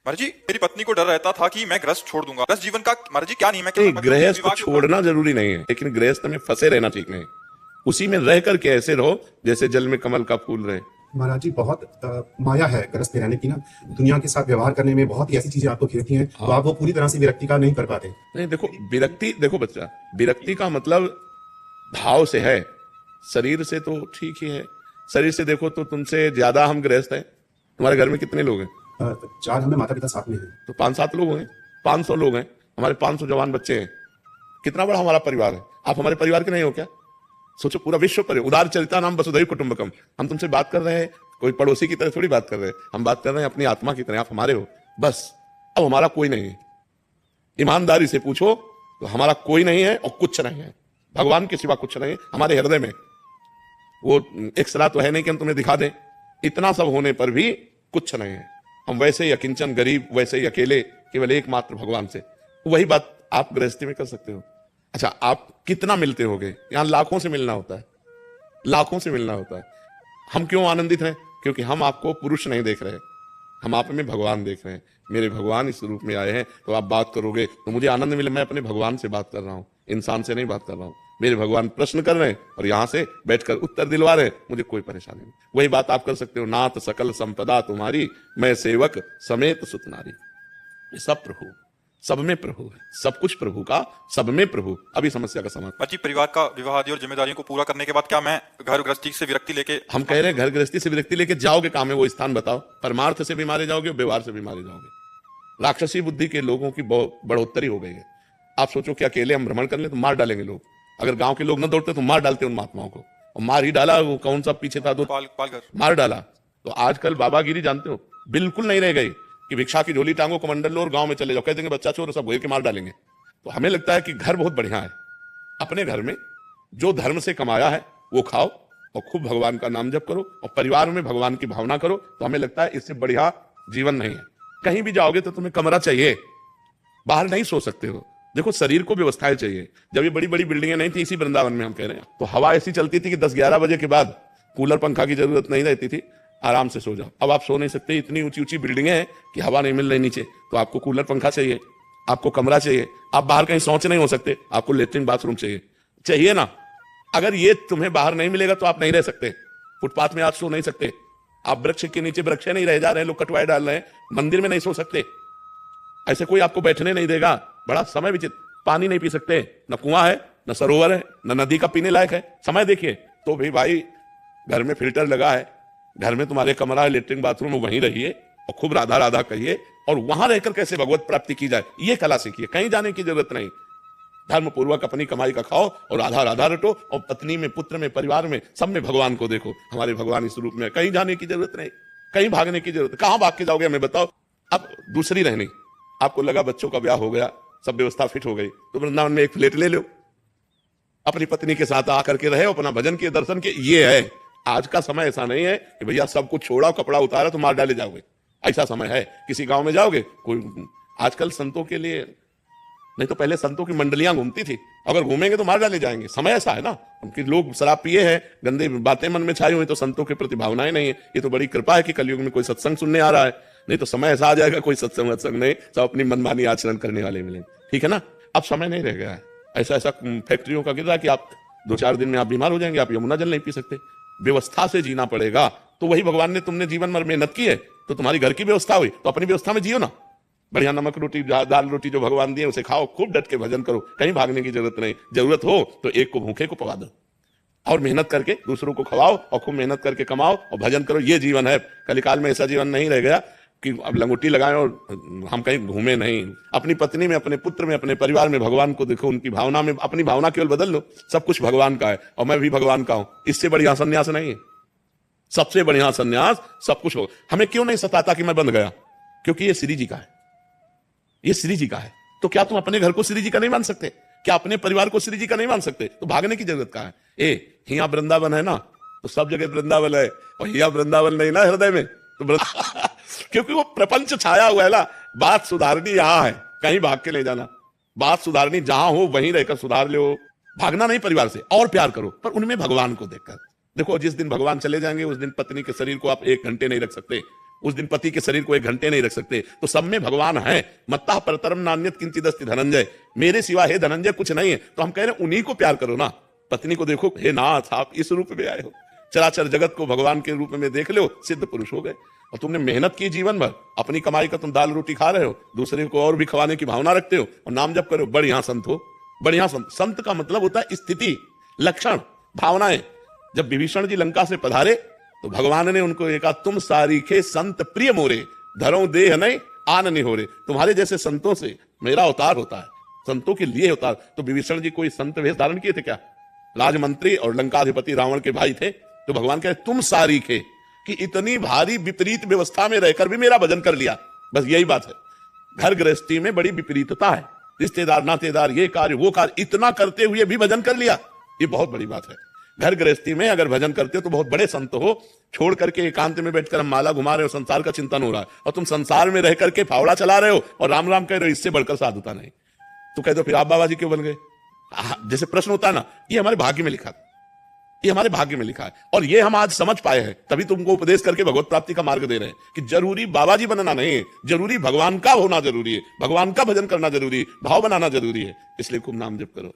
महाराज जी, मेरी पत्नी को डर रहता था कि मैं गृहस्थ छोड़ दूंगा। गृहस्थ जीवन का महाराज जी क्या नियम है? नहीं, गृहस्थ को छोड़ना जरूरी नहीं है, लेकिन गृहस्थ में फंसे रहना ठीक नहीं। उसी में रह करके ऐसे रहो जैसे जल में कमल का फूल रहे। महाराज जी बहुत माया है गृहस्थ में रहने की ना, दुनिया के साथ व्यवहार करने में बहुत ही ऐसी चीजें आपको घेरती हैं। तो आप वो पूरी तरह से विरक्ति का नहीं कर पाते। नहीं, देखो विरक्ति, देखो बच्चा, विरक्ति का मतलब भाव से है, शरीर से तो ठीक ही है। शरीर से देखो तो तुमसे ज्यादा हम गृहस्थ हैं। तुम्हारे घर में कितने लोग हैं? 4 हमें माता पिता साथ में हैं। तो 5-7 लोग हैं, 500 लोग हैं, हमारे 500 जवान बच्चे हैं। कितना बड़ा हमारा परिवार है। आप हमारे परिवार के नहीं हो क्या? सोचो, पूरा विश्व पर उदार चरिता नाम वसुधैव कुटुंबकम। हम तुमसे बात कर रहे हैं, कोई पड़ोसी की तरह थोड़ी बात कर रहे हैं, हम बात कर रहे हैं अपनी आत्मा की तरह। आप हमारे हो बस। अब हमारा कोई नहीं है। ईमानदारी से पूछो तो हमारा कोई नहीं है और कुछ नहीं है। भगवान के सिवा कुछ नहीं है हमारे हृदय में। वो एक सलाह तो है नहीं कि हम तुम्हें दिखा दें। इतना सब होने पर भी कुछ नहीं है। हम वैसे ही अकिंचन गरीब, वैसे ही अकेले, केवल एकमात्र भगवान से। वही बात आप गृहस्थी में कर सकते हो। अच्छा, आप कितना मिलते होगे? यहां लाखों से मिलना होता है, लाखों से मिलना होता है। हम क्यों आनंदित हैं? क्योंकि हम आपको पुरुष नहीं देख रहे, हम आप में भगवान देख रहे हैं। मेरे भगवान इस रूप में आए हैं, तो आप बात करोगे तो मुझे आनंद मिले। मैं अपने भगवान से बात कर रहा हूं, इंसान से नहीं बात कर रहा हूं। मेरे भगवान प्रश्न कर रहे हैं और यहां से बैठकर उत्तर दिलवा रहे हैं, मुझे कोई परेशानी नहीं। वही बात आप कर सकते हो। नाथ सकल संपदा तुम्हारी, मैं सेवक समेत सुत नारी। ये सब प्रभु, सब में प्रभु है, सब कुछ प्रभु का, सब में प्रभु। अभी समस्या का समाधान। महाराज जी, परिवार का विवाह आदि और जिम्मेदारियों को पूरा करने के बाद क्या मैं घर गृहस्थी से विरक्ति लेके? हम कह रहे हैं घर गृहस्थी से विरक्ति लेके जाओगे, काम है वो स्थान बताओ। परमार्थ से भी मारे जाओगे, व्यवहार से भी मारे जाओगे। राक्षसी बुद्धि के लोगों की बढ़ोतरी हो गई है। आप सोचो कि अकेले हम भ्रमण कर ले तो मार डालेंगे लोग। अगर गांव के लोग न दौड़ते तो मार डालते उन महात्माओं को, और मार ही डाला। वो कौन सा पीछे था, दो पालकर मार डाला। तो आजकल बाबागिरी जानते हो बिल्कुल नहीं रह गई कि भिक्षा की झोली टांगो, कमंडल लो और गांव में चले जाओ, कह देंगे बच्चा चोर, सब घेर के मार डालेंगे। तो हमें लगता है कि घर बहुत बढ़िया है। अपने घर में जो धर्म से कमाया है वो खाओ और खूब भगवान का नाम जप करो और परिवार में भगवान की भावना करो। तो हमें लगता है इससे बढ़िया जीवन नहीं है। कहीं भी जाओगे तो तुम्हें कमरा चाहिए, बाहर नहीं सो सकते हो। देखो, शरीर को व्यवस्थाएं चाहिए। जब ये बड़ी बड़ी बिल्डिंगें नहीं थी इसी वृंदावन में, हम कह रहे हैं, तो हवा ऐसी चलती थी कि 10-11 बजे के बाद कूलर पंखा की जरूरत नहीं रहती थी, आराम से सो जाओ। अब आप सो नहीं सकते, इतनी ऊंची ऊंची बिल्डिंगें हैं कि हवा नहीं मिल रही नीचे। तो आपको कूलर पंखा चाहिए, आपको कमरा चाहिए। आप बाहर कहीं शौच नहीं हो सकते, आपको लेट्रिन बाथरूम चाहिए ना। अगर ये तुम्हें बाहर नहीं मिलेगा तो आप नहीं रह सकते। फुटपाथ में आप सो नहीं सकते। आप वृक्ष के नीचे, वृक्ष नहीं रह जा रहे हैं, लोग कटवाए डाल रहे हैं, मंदिर में नहीं सो सकते। ऐसे कोई आपको बैठने नहीं देगा। बड़ा समय विचित्र। पानी नहीं पी सकते, न कुआं है, न सरोवर है, न नदी का पीने लायक है। समय देखिए। तो भी भाई घर में फिल्टर लगा है, घर में तुम्हारे कमरा है, लेटरिन बाथरूम, वहीं रहिए और खूब राधा राधा कहिए। और वहां रहकर कैसे भगवत प्राप्ति की जाए ये कला सीखिए। कहीं जाने की जरूरत नहीं। धर्म पूर्वक अपनी कमाई का खाओ और राधा राधा रटो, और पत्नी में, पुत्र में, परिवार में, सब में भगवान को देखो। हमारे भगवान इस रूप में। कहीं जाने की जरूरत नहीं, कहीं भागने की जरूरत। कहां भाग के जाओगे हमें बताओ। अब दूसरी रहनी, आपको लगा बच्चों का ब्याह हो गया, सब व्यवस्था फिट हो गई, तो वृंदावन में एक फ्लैट ले लो, अपनी पत्नी के साथ आकर के रहे, अपना भजन के, दर्शन के। ये है आज का समय। ऐसा नहीं है कि भैया सब कुछ छोड़ा, कपड़ा उतारा तो मार डाले जाओगे। ऐसा समय है। किसी गांव में जाओगे, कोई आजकल संतों के लिए नहीं तो पहले संतों की मंडलियां घूमती थी, अगर घूमेंगे तो मार डाले जाएंगे। समय ऐसा है ना। उनके लोग शराब पिए हैं, गंदे बातें मन में छाई हुई, तो संतों के प्रति भावनाएं नहीं है। ये तो बड़ी कृपा है कि कलयुग में कोई सत्संग सुनने आ रहा है। नहीं तो समय ऐसा आ जाएगा कोई सत्संग वत्संग नहीं, सब अपनी मनमानी आचरण करने वाले मिलेंगे। ठीक है ना। अब समय नहीं रह गया है। ऐसा ऐसा फैक्ट्रियों का गिर रहा कि आप 2-4 दिन में आप बीमार हो जाएंगे, आप यमुना जल नहीं पी सकते। व्यवस्था से जीना पड़ेगा। तो वही भगवान ने, तुमने जीवन भर मेहनत की है तो तुम्हारी घर की व्यवस्था हुई, तो अपनी व्यवस्था में जियो ना। बढ़िया नमक रोटी, दाल रोटी जो भगवान दिए उसे खाओ, खूब डट के भजन करो। कहीं भागने की जरूरत नहीं। जरूरत हो तो एक को भूखे को पवा दो, और मेहनत करके दूसरों को खवाओ और खूब मेहनत करके कमाओ और भजन करो। ये जीवन है। कलिकाल में ऐसा जीवन नहीं रह गया कि अब लंगोटी लगाएं और हम कहीं घूमे नहीं। अपनी पत्नी में, अपने पुत्र में, अपने परिवार में भगवान को देखो। उनकी भावना में अपनी भावना केवल बदल लो। सब कुछ भगवान का है और मैं भी भगवान का हूं। इससे बढ़िया संन्यास नहीं है। सबसे बढ़िया संन्यास सब कुछ हो। हमें क्यों नहीं सताता कि मैं बंध गया? क्योंकि ये श्री जी का है, ये श्री जी का है। तो क्या तुम अपने घर को श्री जी का नहीं मान सकते? क्या अपने परिवार को श्री जी का नहीं मान सकते? तो भागने की जरूरत कहां है? हिया वृंदावन है ना, तो सब जगह वृंदावन है, और हिया वृंदावन नहीं ना हृदय में, तो क्योंकि वो प्रपंच छाया हुआ है ना। बात सुधारनी यहां है, कहीं भाग के ले जाना। बात सुधारनी जहां हो वहीं रहकर सुधार लो। भागना नहीं परिवार से, और प्यार करो, पर उनमें भगवान को देखकर। देखो, जिस दिन भगवान चले जाएंगे उस दिन पत्नी के शरीर को आप 1 घंटे नहीं रख सकते। उस दिन पति के शरीर को 1 घंटे नहीं रख सकते। तो सब में भगवान है। मत्ता परतरम नान्यत किंचिदस्ति धनंजय, मेरे सिवा हे धनंजय कुछ नहीं है। तो हम कह रहे हैं उन्हीं को प्यार करो ना। पत्नी को देखो, हे नाथ आप इस रूप में आए हो, चराचर जगत को भगवान के रूप में देख लो, सिद्ध पुरुष हो गए। और तुमने मेहनत की जीवन भर, अपनी कमाई का तुम दाल रोटी खा रहे हो, दूसरे को और भी खवाने की भावना रखते हो और नाम जप करो, बढ़िया संत हो। बढ़िया संत, संत का मतलब होता है स्थिति, लक्षण, भावनाएं। जब विभीषण जी लंका से पधारे तो भगवान ने उनको कहा, तुम सारीखे संत प्रिय मोरे, धरो देह नहीं आन नहीं हो रे। तुम्हारे जैसे संतों से मेरा अवतार होता है, संतों के लिए होता है। तो विभीषण जी कोई संत वेश धारण किए थे क्या? राजमंत्री और लंकाधिपति रावण के भाई थे। तो भगवान कहे तुम सारीखे, कि इतनी भारी विपरीत व्यवस्था में रहकर भी मेरा भजन कर लिया। बस यही बात है। घर गृहस्थी में बड़ी विपरीतता है, रिश्तेदार नातेदार, ये कार्य वो कार्य, इतना करते हुए भी भजन कर लिया, ये बहुत बड़ी बात है। घर गृहस्थी में अगर भजन करते हो तो बहुत बड़े संत हो। छोड़ करके एकांत में बैठकर हम माला घुमा रहे हो, संसार का चिंतन हो रहा है, और तुम संसार में रह करके फावड़ा चला रहे हो और राम राम कह रहे हो, इससे बढ़कर साधुता नहीं। तो कह दो फिर आप बाबा जी क्यों बन गए? जैसे प्रश्न होता है ना, ये हमारे भाग्य में लिखा, ये हमारे भाग्य में लिखा है, और ये हम आज समझ पाए हैं, तभी तुमको उपदेश करके भगवत प्राप्ति का मार्ग दे रहे हैं कि जरूरी बाबा जी बनना नहीं है, जरूरी भगवान का होना जरूरी है, भगवान का भजन करना जरूरी है, भाव बनाना जरूरी है। इसलिए खूब नाम जप करो।